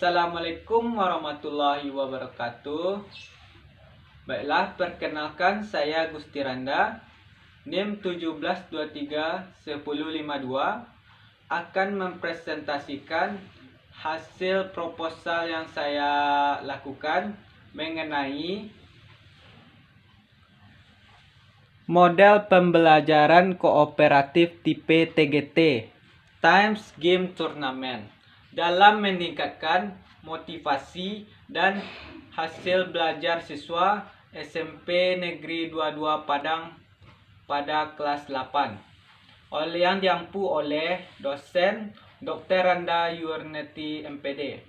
Assalamualaikum warahmatullahi wabarakatuh. Baiklah, perkenalkan saya Gusti Randa, NIM 17231052, akan mempresentasikan hasil proposal yang saya lakukan mengenai model pembelajaran kooperatif tipe TGT, Times Game Tournament, dalam meningkatkan motivasi dan hasil belajar siswa SMP Negeri 22 Padang pada kelas 8 yang diampu oleh dosen Dr. Randa Yurneti MPD.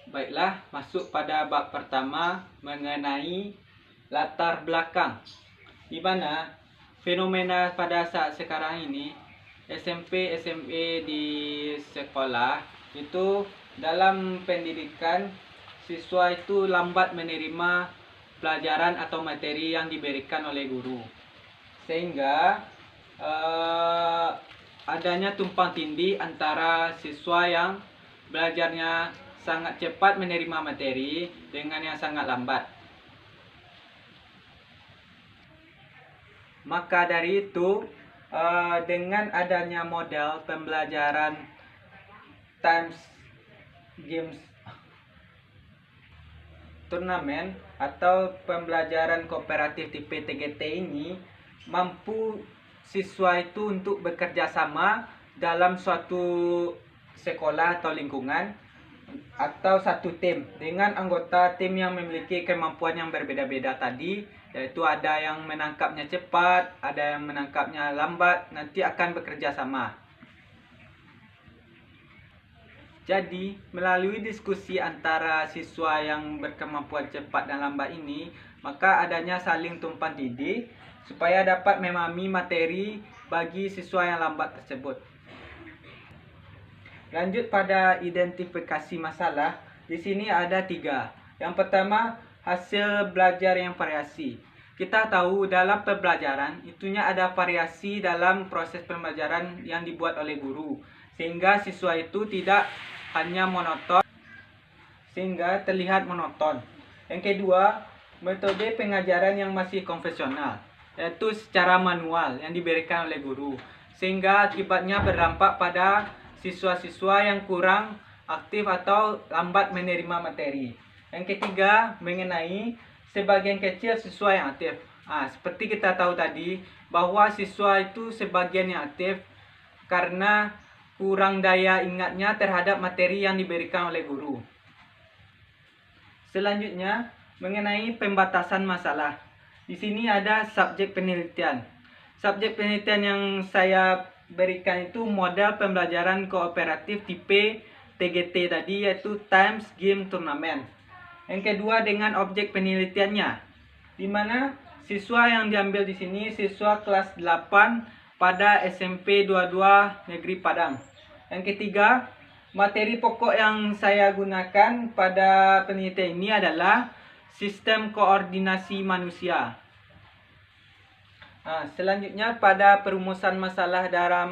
Baiklah, masuk pada bab pertama mengenai latar belakang, di mana fenomena pada saat sekarang ini SMP, SMA di sekolah itu dalam pendidikan, siswa itu lambat menerima pelajaran atau materi yang diberikan oleh guru, sehingga adanya tumpang tindih antara siswa yang belajarnya sangat cepat menerima materi dengan yang sangat lambat. Maka dari itu, dengan adanya model pembelajaran Times Games Turnamen atau pembelajaran kooperatif tipe TGT ini, mampu siswa itu untuk bekerja sama dalam suatu sekolah atau lingkungan atau satu tim dengan anggota tim yang memiliki kemampuan yang berbeda-beda tadi, yaitu ada yang menangkapnya cepat, ada yang menangkapnya lambat, nanti akan bekerja sama. Jadi, melalui diskusi antara siswa yang berkemampuan cepat dan lambat ini, maka adanya saling tumpang tindih supaya dapat memahami materi bagi siswa yang lambat tersebut. Lanjut pada identifikasi masalah. Di sini ada 3. Yang pertama, hasil belajar yang variasi. Kita tahu dalam pembelajaran itunya ada variasi dalam proses pembelajaran yang dibuat oleh guru, sehingga siswa itu tidak hanya monoton, sehingga terlihat monoton. Yang kedua, metode pengajaran yang masih konvensional, yaitu secara manual yang diberikan oleh guru, sehingga akibatnya berdampak pada siswa-siswa yang kurang aktif atau lambat menerima materi. Yang ketiga, mengenai sebagian kecil siswa yang aktif. Seperti kita tahu tadi, bahwa siswa itu sebagian yang aktif karena kurang daya ingatnya terhadap materi yang diberikan oleh guru. Selanjutnya, mengenai pembatasan masalah. Di sini ada subjek penelitian. Subjek penelitian yang saya berikan itu model pembelajaran kooperatif tipe TGT tadi, yaitu Times Game Tournament. Yang kedua, dengan objek penelitiannya, di mana siswa yang diambil di sini siswa kelas 8 pada SMP 22 Negeri Padang. Yang ketiga, materi pokok yang saya gunakan pada penelitian ini adalah sistem koordinasi manusia. Selanjutnya, pada perumusan masalah dalam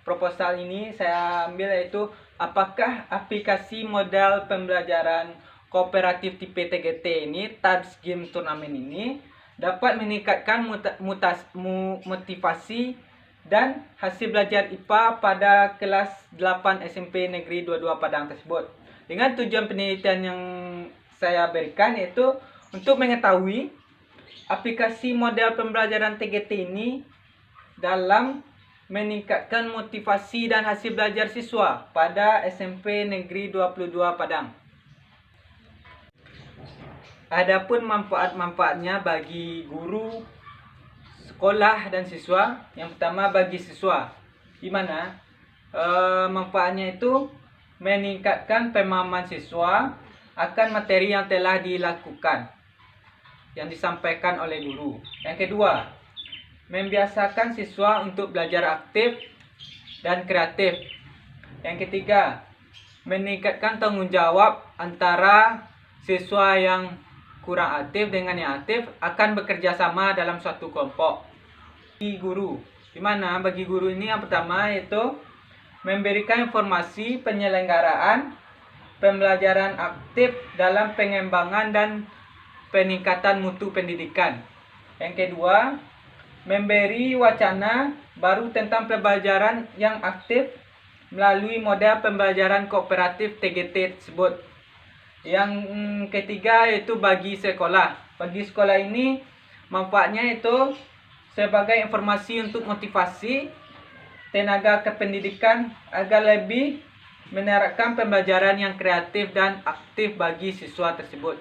proposal ini saya ambil, yaitu apakah aplikasi model pembelajaran kooperatif tipe TGT ini, Times Game Tournament ini, dapat meningkatkan motivasi dan hasil belajar IPA pada kelas 8 SMP Negeri 22 Padang tersebut. Dengan tujuan penelitian yang saya berikan, yaitu untuk mengetahui aplikasi model pembelajaran TGT ini dalam meningkatkan motivasi dan hasil belajar siswa pada SMP Negeri 22 Padang. Adapun manfaat-manfaatnya bagi guru, sekolah, dan siswa. Yang pertama, bagi siswa, di mana manfaatnya itu meningkatkan pemahaman siswa akan materi yang telah dilakukan, yang disampaikan oleh guru. Yang kedua, membiasakan siswa untuk belajar aktif dan kreatif. Yang ketiga, meningkatkan tanggung jawab antara siswa yang kurang aktif dengan yang aktif akan bekerja sama dalam suatu kelompok. Bagi guru, di mana bagi guru ini yang pertama yaitu memberikan informasi penyelenggaraan pembelajaran aktif dalam pengembangan dan peningkatan mutu pendidikan. Yang kedua, memberi wacana baru tentang pembelajaran yang aktif melalui model pembelajaran kooperatif TGT tersebut. Yang ketiga yaitu bagi sekolah. Bagi sekolah ini manfaatnya itu sebagai informasi untuk motivasi tenaga kependidikan agar lebih menerapkan pembelajaran yang kreatif dan aktif bagi siswa tersebut.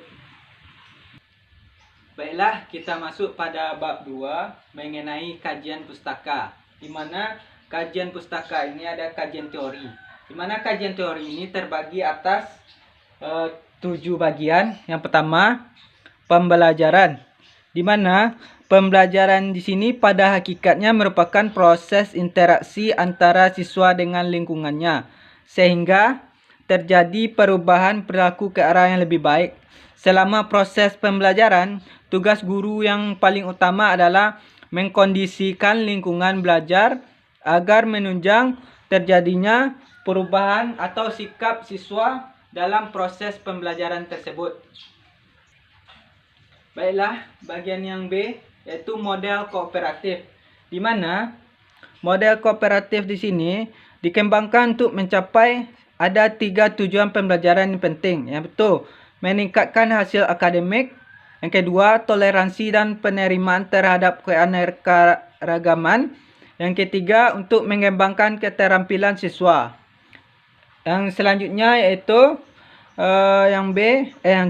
Baiklah, kita masuk pada bab 2 mengenai kajian pustaka, di mana kajian pustaka ini ada kajian teori, di mana kajian teori ini terbagi atas 7 bagian. Yang pertama, pembelajaran, di mana pembelajaran di sini pada hakikatnya merupakan proses interaksi antara siswa dengan lingkungannya, sehingga terjadi perubahan perilaku ke arah yang lebih baik. Selama proses pembelajaran, tugas guru yang paling utama adalah mengkondisikan lingkungan belajar agar menunjang terjadinya perubahan atau sikap siswa dalam proses pembelajaran tersebut. Baiklah, bagian yang B yaitu model kooperatif, di mana model kooperatif di sini dikembangkan untuk mencapai ada 3 tujuan pembelajaran yang penting. Yang betul, meningkatkan hasil akademik. Yang kedua, toleransi dan penerimaan terhadap keanekaragaman. Yang ketiga, untuk mengembangkan keterampilan siswa. Yang selanjutnya yaitu yang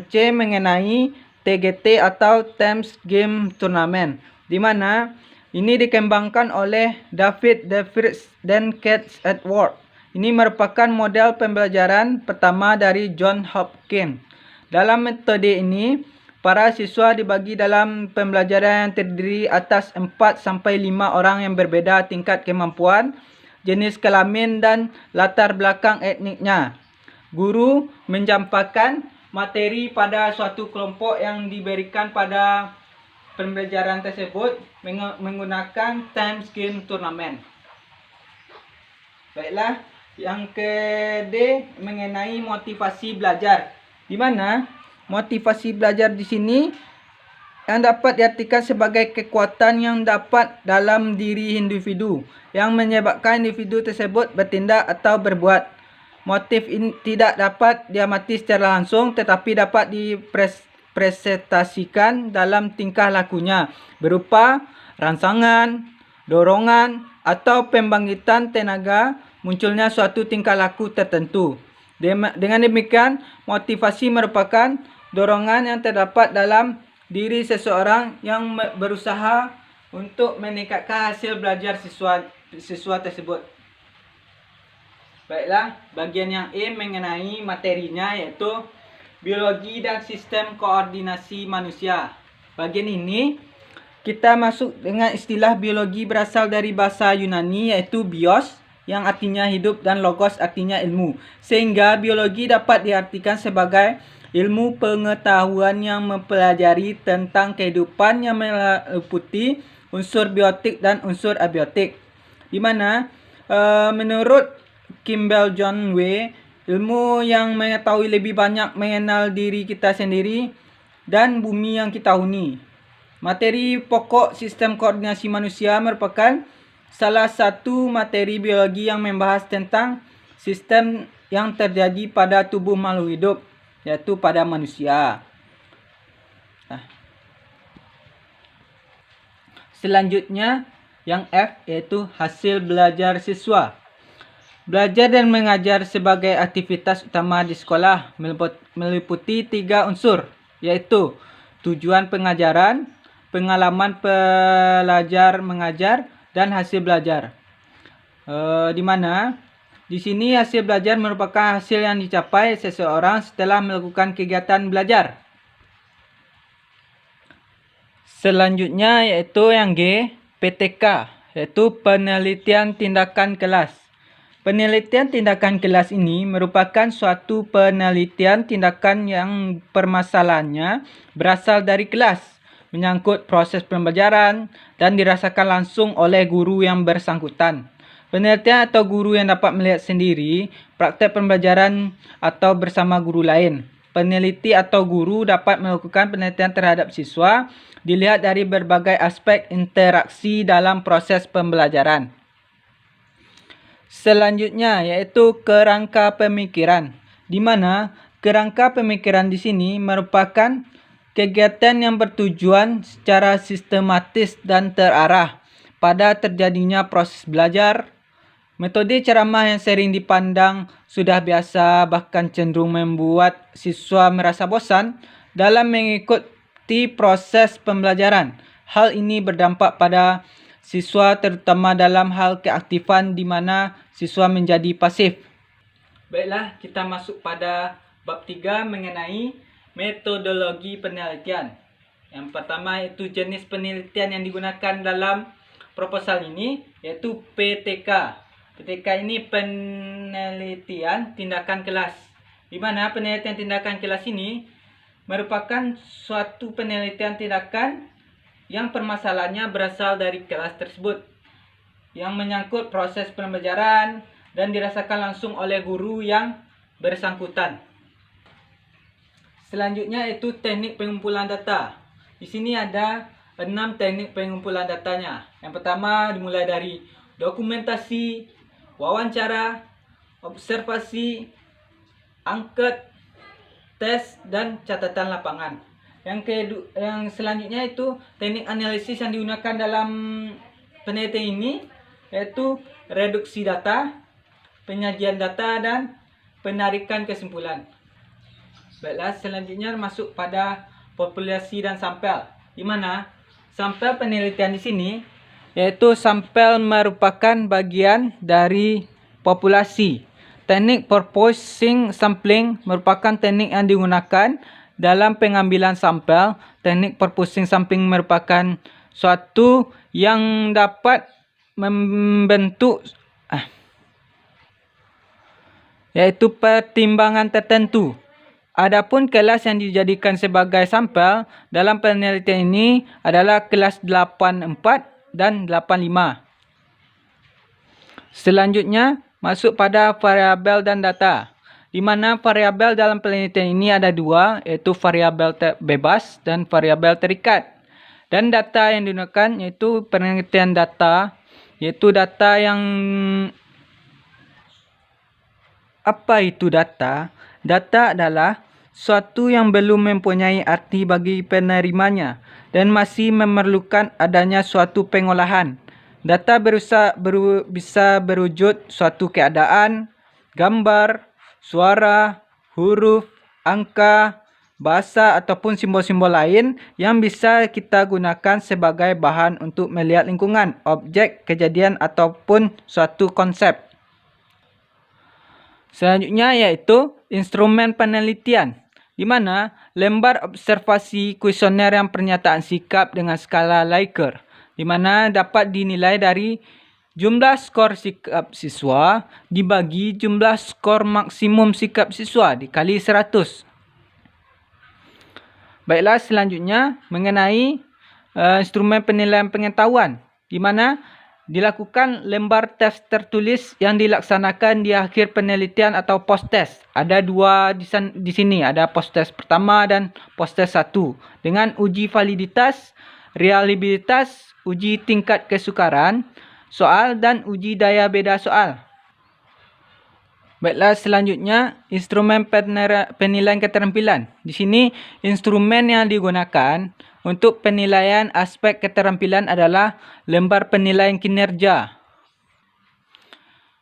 C mengenai TGT atau Thames Game Tournament, di mana ini dikembangkan oleh David De Vries dan Kate Edwards. Ini merupakan model pembelajaran pertama dari Johns Hopkins. Dalam metode ini, para siswa dibagi dalam pembelajaran yang terdiri atas 4-5 orang yang berbeda tingkat kemampuan, jenis kelamin dan latar belakang etniknya. Guru mencampakkan materi pada suatu kelompok yang diberikan pada pembelajaran tersebut menggunakan Thames Game Tournament. Baiklah, yang ke-D mengenai motivasi belajar, di mana motivasi belajar di sini yang dapat diartikan sebagai kekuatan yang dapat dalam diri individu yang menyebabkan individu tersebut bertindak atau berbuat. Motif ini tidak dapat diamati secara langsung, tetapi dapat dipresentasikan dalam tingkah lakunya berupa rangsangan, dorongan, atau pembangkitan tenaga munculnya suatu tingkah laku tertentu. Dengan demikian, motivasi merupakan dorongan yang terdapat dalam diri seseorang yang berusaha untuk meningkatkan hasil belajar siswa tersebut. Baiklah, bagian yang E mengenai materinya yaitu biologi dan sistem koordinasi manusia. Bagian ini kita masuk dengan istilah biologi berasal dari bahasa Yunani yaitu bios, yang artinya hidup, dan logos artinya ilmu. Sehingga biologi dapat diartikan sebagai ilmu pengetahuan yang mempelajari tentang kehidupan yang meliputi unsur biotik dan unsur abiotik. Di mana menurut Kimball John W., ilmu yang mengetahui lebih banyak mengenal diri kita sendiri dan bumi yang kita huni. Materi pokok sistem koordinasi manusia merupakan salah satu materi biologi yang membahas tentang sistem yang terjadi pada tubuh makhluk hidup, yaitu pada manusia. Selanjutnya yang F yaitu hasil belajar siswa. Belajar dan mengajar sebagai aktivitas utama di sekolah meliputi 3 unsur, yaitu tujuan pengajaran, pengalaman pelajar mengajar, dan hasil belajar. Di mana di sini hasil belajar merupakan hasil yang dicapai seseorang setelah melakukan kegiatan belajar. Selanjutnya yaitu yang G, PTK, yaitu penelitian tindakan kelas. Penelitian tindakan kelas ini merupakan suatu penelitian tindakan yang permasalahannya berasal dari kelas, menyangkut proses pembelajaran, dan dirasakan langsung oleh guru yang bersangkutan. Penelitian atau guru yang dapat melihat sendiri praktek pembelajaran atau bersama guru lain. Peneliti atau guru dapat melakukan penelitian terhadap siswa dilihat dari berbagai aspek interaksi dalam proses pembelajaran. Selanjutnya yaitu kerangka pemikiran, di mana kerangka pemikiran di sini merupakan kegiatan yang bertujuan secara sistematis dan terarah pada terjadinya proses belajar. Metode ceramah yang sering dipandang sudah biasa bahkan cenderung membuat siswa merasa bosan dalam mengikuti proses pembelajaran. Hal ini berdampak pada siswa terutama dalam hal keaktifan di mana siswa menjadi pasif. Baiklah, kita masuk pada bab 3 mengenai metodologi penelitian. Yang pertama itu jenis penelitian yang digunakan dalam proposal ini yaitu PTK. PTK ini penelitian tindakan kelas, di mana penelitian tindakan kelas ini merupakan suatu penelitian tindakan yang permasalahannya berasal dari kelas tersebut, yang menyangkut proses pembelajaran dan dirasakan langsung oleh guru yang bersangkutan. Selanjutnya itu teknik pengumpulan data. Di sini ada 6 teknik pengumpulan datanya. Yang pertama dimulai dari dokumentasi, wawancara, observasi, angket, tes, dan catatan lapangan. Yang selanjutnya itu teknik analisis yang digunakan dalam penelitian ini yaitu reduksi data, penyajian data, dan penarikan kesimpulan. Baiklah, selanjutnya masuk pada populasi dan sampel, di mana sampel penelitian di sini yaitu sampel merupakan bagian dari populasi. Teknik purposing sampling merupakan teknik yang digunakan dalam pengambilan sampel. Teknik purposing sampling merupakan suatu yang dapat membentuk yaitu pertimbangan tertentu. Adapun kelas yang dijadikan sebagai sampel dalam penelitian ini adalah kelas 84 dan 85. Selanjutnya masuk pada variabel dan data, di mana variabel dalam penelitian ini ada 2, yaitu variabel bebas dan variabel terikat. Dan data yang digunakan yaitu penelitian data, yaitu data yang apa itu data? Data adalah suatu yang belum mempunyai arti bagi penerimanya dan masih memerlukan adanya suatu pengolahan. Data bisa berwujud suatu keadaan, gambar, suara, huruf, angka, bahasa ataupun simbol-simbol lain yang bisa kita gunakan sebagai bahan untuk melihat lingkungan, objek, kejadian ataupun suatu konsep. Selanjutnya yaitu instrumen penelitian, di mana lembar observasi kuesioner yang pernyataan sikap dengan skala Likert, di mana dapat dinilai dari jumlah skor sikap siswa dibagi jumlah skor maksimum sikap siswa dikali 100. Baiklah, selanjutnya mengenai instrumen penilaian pengetahuan, di mana dilakukan lembar tes tertulis yang dilaksanakan di akhir penelitian atau post-test. Ada 2 di sini, ada post-test pertama dan post-test 1 dengan uji validitas, reliabilitas, uji tingkat kesukaran soal dan uji daya beda soal. Baiklah, selanjutnya instrumen penilaian keterampilan. Di sini instrumen yang digunakan untuk penilaian aspek keterampilan adalah lembar penilaian kinerja.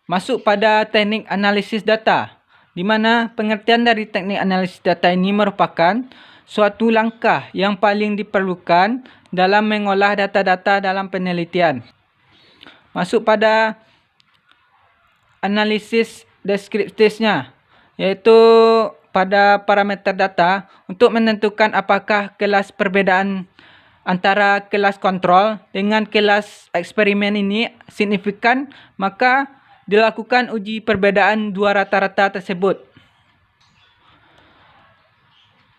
Masuk pada teknik analisis data, di mana pengertian dari teknik analisis data ini merupakan suatu langkah yang paling diperlukan dalam mengolah data-data dalam penelitian. Masuk pada analisis deskriptifnya, yaitu pada parameter data untuk menentukan apakah kelas perbedaan antara kelas kontrol dengan kelas eksperimen ini signifikan, maka dilakukan uji perbedaan 2 rata-rata tersebut.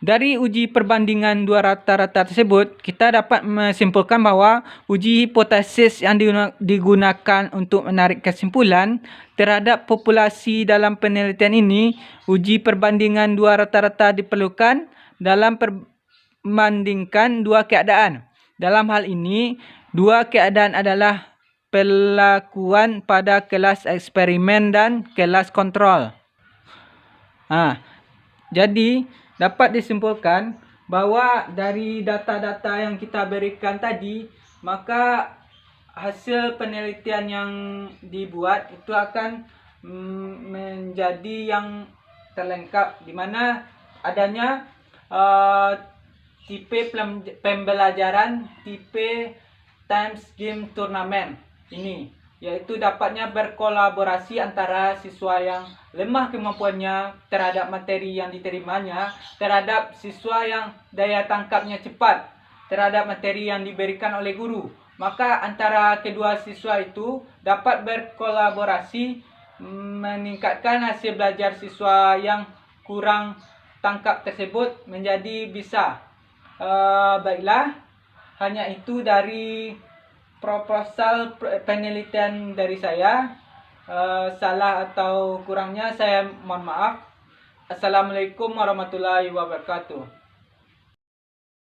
Dari uji perbandingan dua rata-rata tersebut, kita dapat menyimpulkan bahwa uji hipotesis yang digunakan untuk menarik kesimpulan terhadap populasi dalam penelitian ini, uji perbandingan dua rata-rata diperlukan dalam perbandingkan dua keadaan. Dalam hal ini, dua keadaan adalah perlakuan pada kelas eksperimen dan kelas kontrol. Jadi, dapat disimpulkan bahwa dari data-data yang kita berikan tadi, maka hasil penelitian yang dibuat itu akan menjadi yang terlengkap, di mana adanya tipe pembelajaran tipe Times Game Tournament ini, yaitu dapatnya berkolaborasi antara siswa yang lemah kemampuannya terhadap materi yang diterimanya, terhadap siswa yang daya tangkapnya cepat terhadap materi yang diberikan oleh guru. Maka antara kedua siswa itu dapat berkolaborasi meningkatkan hasil belajar siswa yang kurang tangkap tersebut menjadi bisa. Baiklah, hanya itu dari proposal penelitian dari saya. Salah atau kurangnya saya mohon maaf. Assalamualaikum warahmatullahi wabarakatuh.